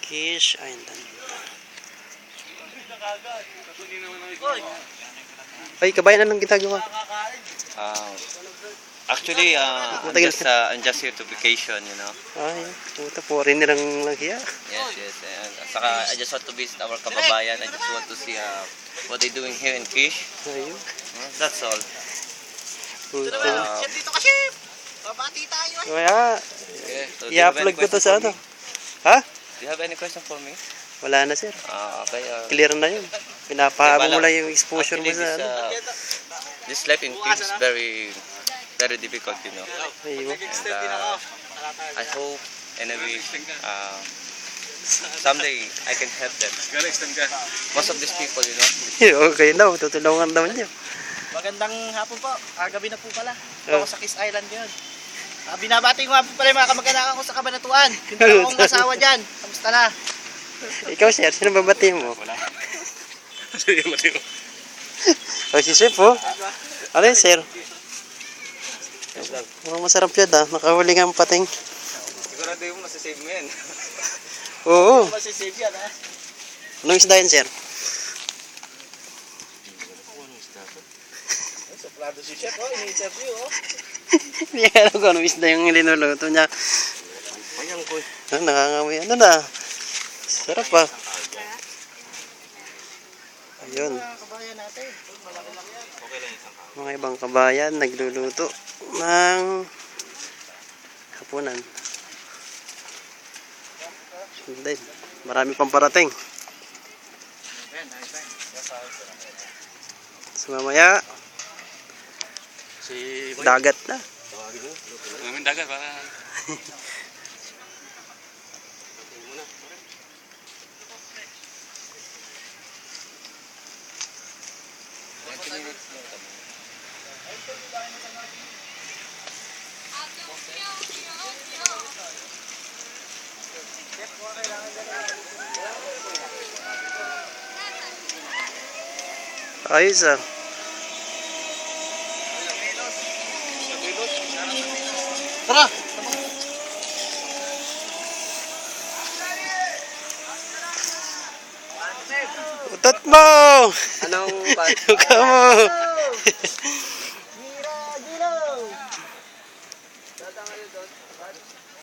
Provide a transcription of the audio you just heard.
Kish Island. Ay, kabayan, anong ginagawa? Actually, I'm just here to vacation, you know. Ay, puta, foreigner ang nagya. Yes. And, saka, I just want to visit our kababayan. I just want to see what they're doing here in Kish. Ayun. That's all. Puta. Chef, dito ka, chef! Babati tayo eh! Kaya, Okay. So, do you have any i-upload ko to question sa for ano. me? Ha? Do you have any question for me? Wala na, sir. Okay. Clear na yun. Pinapahaba mo Wala. lang yung exposure mo Actually, sa ano. this life in Kish is very difficult, you know. Ayun. And, I hope and I wish someday I can help them. Most of these people, you know. Okay daw, tutulungan daw niya. Magandang hapon po. Gabi na po pala. Ito ako sa Kiss Island ngayon. Binabati ko nga po pala yung mga kamag-anak ko sa Cabanatuan. Yung dalawang asawa dyan. Kamusta na? Ikaw, sir, sino babati mo? Wala. O, si Chef, oh. Ano yun, sir? Oh, masarap yan, ah. Nakahuli nga ang pating. Sigurado yung masasave mo yan. Oo. Masisave yan ha. Anong isda yan, sir? Suplado si chef oh. Ini-interview oh. Hindi ka alam kung anong isda yung linuluto niya. Payang ko. Ah, nangangamoy. Ano na? Sarap, ah. Ayun. Mga kabayan natin. Malaki lang yan. Okay lang isang kawan. Mga ibang kabayan nagluluto ng hapunan. Then, marami pang parating. So mamaya dagat na. Namin dagat para. Ayos, ah. Tara! Utot mo! Anong Suka mo!